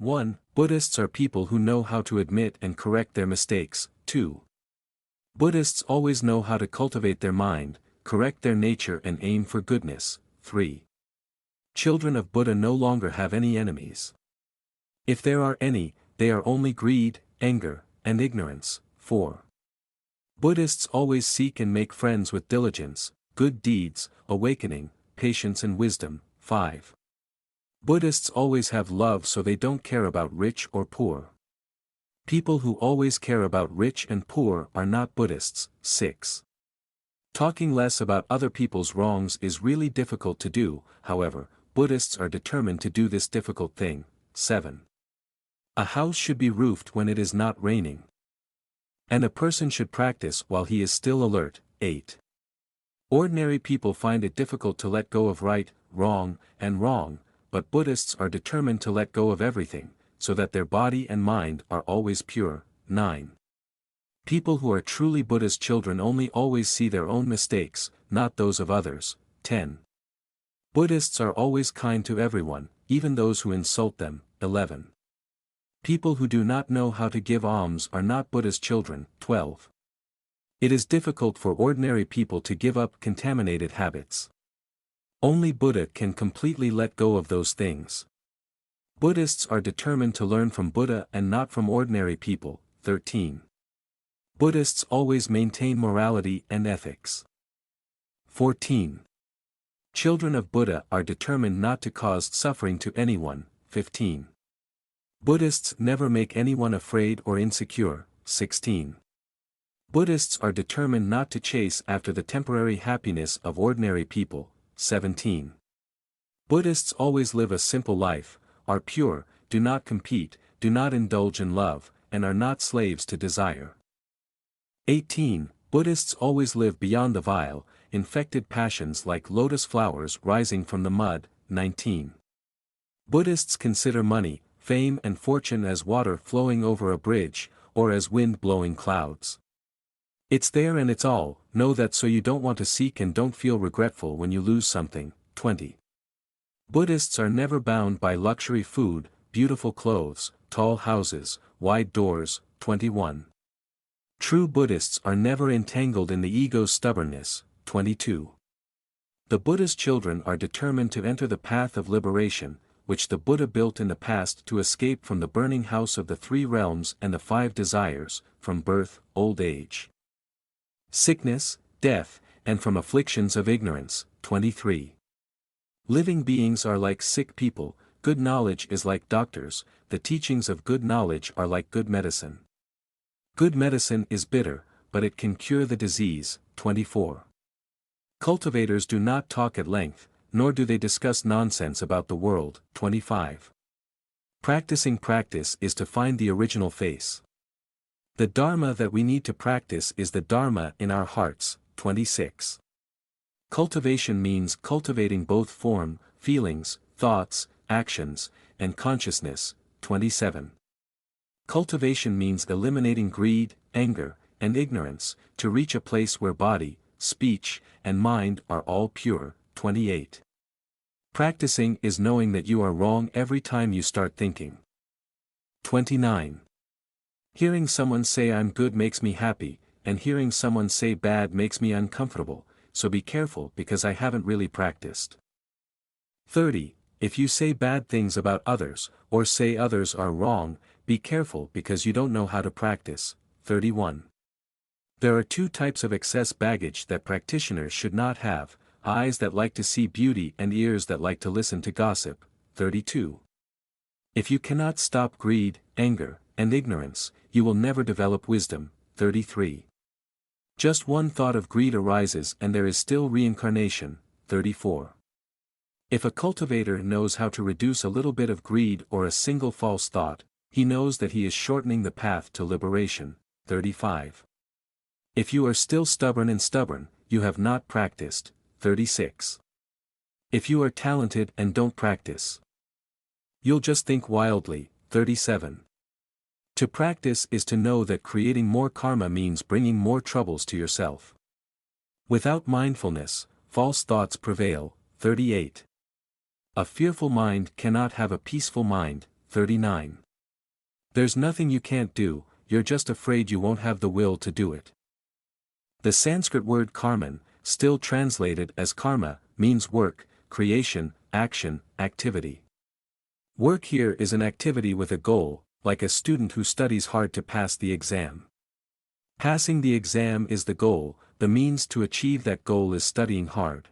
1. Buddhists are people who know how to admit and correct their mistakes. 2. Buddhists always know how to cultivate their mind, correct their nature and aim for goodness. 3. Children of Buddha no longer have any enemies. If there are any, they are only greed, anger, and ignorance. 4. Buddhists always seek and make friends with diligence, good deeds, awakening, patience and wisdom. 5. Buddhists always have love, so they don't care about rich or poor. People who always care about rich and poor are not Buddhists. 6. Talking less about other people's wrongs is really difficult to do, however, Buddhists are determined to do this difficult thing. 7. A house should be roofed when it is not raining. And a person should practice while he is still alert. 8. Ordinary people find it difficult to let go of right, wrong, and wrong, but Buddhists are determined to let go of everything, so that their body and mind are always pure. 9. People who are truly Buddha's children only always see their own mistakes, not those of others. 10. Buddhists are always kind to everyone, even those who insult them. 11. People who do not know how to give alms are not Buddha's children. 12. It is difficult for ordinary people to give up contaminated habits. Only Buddha can completely let go of those things. Buddhists are determined to learn from Buddha and not from ordinary people. 13. Buddhists always maintain morality and ethics. 14. Children of Buddha are determined not to cause suffering to anyone. 15. Buddhists never make anyone afraid or insecure. 16. Buddhists are determined not to chase after the temporary happiness of ordinary people. 17. Buddhists always live a simple life, are pure, do not compete, do not indulge in love, and are not slaves to desire. 18. Buddhists always live beyond the vile, infected passions like lotus flowers rising from the mud. 19. Buddhists consider money, fame and fortune as water flowing over a bridge, or as wind blowing clouds. It's there and it's all, know that, so you don't want to seek and don't feel regretful when you lose something. 20. Buddhists are never bound by luxury food, beautiful clothes, tall houses, wide doors. 21. True Buddhists are never entangled in the ego's stubbornness. 22. The Buddha's children are determined to enter the path of liberation, which the Buddha built in the past to escape from the burning house of the 3 realms and the 5 desires, from birth, old age, sickness, death, and from afflictions of ignorance. 23. Living beings are like sick people, good knowledge is like doctors, the teachings of good knowledge are like good medicine. Good medicine is bitter, but it can cure the disease. 24. Cultivators do not talk at length, nor do they discuss nonsense about the world. 25. Practicing practice is to find the original face. The Dharma that we need to practice is the Dharma in our hearts. 26. Cultivation means cultivating both form, feelings, thoughts, actions, and consciousness. 27. Cultivation means eliminating greed, anger, and ignorance, to reach a place where body, speech, and mind are all pure. 28. Practicing is knowing that you are wrong every time you start thinking. 29. Hearing someone say I'm good makes me happy, and hearing someone say bad makes me uncomfortable, so be careful because I haven't really practiced. 30. If you say bad things about others, or say others are wrong, be careful because you don't know how to practice. 31. There are 2 types of excess baggage that practitioners should not have: eyes that like to see beauty and ears that like to listen to gossip. 32. If you cannot stop greed, anger, and ignorance, you will never develop wisdom. 33. Just one thought of greed arises and there is still reincarnation. 34. If a cultivator knows how to reduce a little bit of greed or a single false thought, he knows that he is shortening the path to liberation. 35. If you are still stubborn, you have not practiced. 36. If you are talented and don't practice, you'll just think wildly. 37. To practice is to know that creating more karma means bringing more troubles to yourself. Without mindfulness, false thoughts prevail. 38. A fearful mind cannot have a peaceful mind. 39. There's nothing you can't do, you're just afraid you won't have the will to do it. The Sanskrit word karman, still translated as karma, means work, creation, action, activity. Work here is an activity with a goal, like a student who studies hard to pass the exam. Passing the exam is the goal, the means to achieve that goal is studying hard.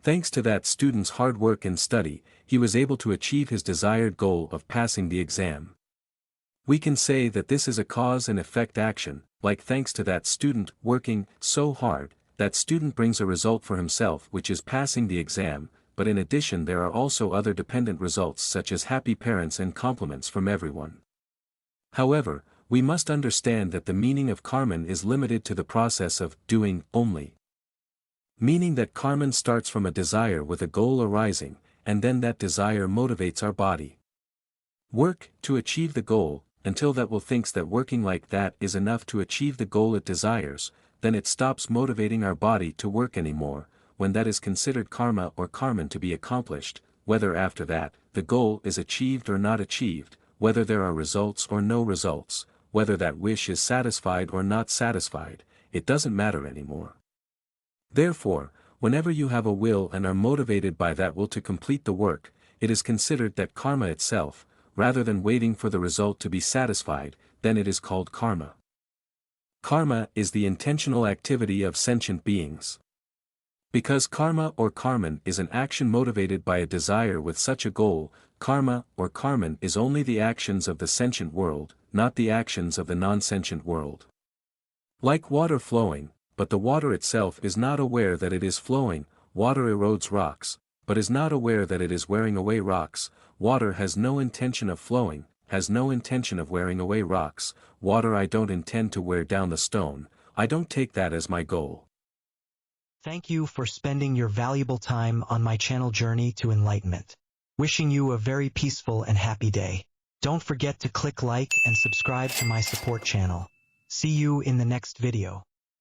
Thanks to that student's hard work and study, he was able to achieve his desired goal of passing the exam. We can say that this is a cause and effect action, like thanks to that student working so hard, that student brings a result for himself which is passing the exam, but in addition there are also other dependent results such as happy parents and compliments from everyone. However, we must understand that the meaning of karman is limited to the process of doing only. Meaning that karman starts from a desire with a goal arising, and then that desire motivates our body. Work to achieve the goal, until that will thinks that working like that is enough to achieve the goal it desires, then it stops motivating our body to work anymore, when that is considered karma or karman to be accomplished, whether after that, the goal is achieved or not achieved, whether there are results or no results, whether that wish is satisfied or not satisfied, it doesn't matter anymore. Therefore, whenever you have a will and are motivated by that will to complete the work, it is considered that karma itself, rather than waiting for the result to be satisfied, then it is called karma. Karma is the intentional activity of sentient beings. Because karma or karman is an action motivated by a desire with such a goal, karma or karman is only the actions of the sentient world, not the actions of the non-sentient world. Like water flowing, but the water itself is not aware that it is flowing, water erodes rocks, but is not aware that it is wearing away rocks. Water has no intention of flowing, has no intention of wearing away rocks. Water I don't intend to wear down the stone, I don't take that as my goal. Thank you for spending your valuable time on my channel journey to enlightenment. Wishing you a very peaceful and happy day. Don't forget to click like and subscribe to my support channel. See you in the next video.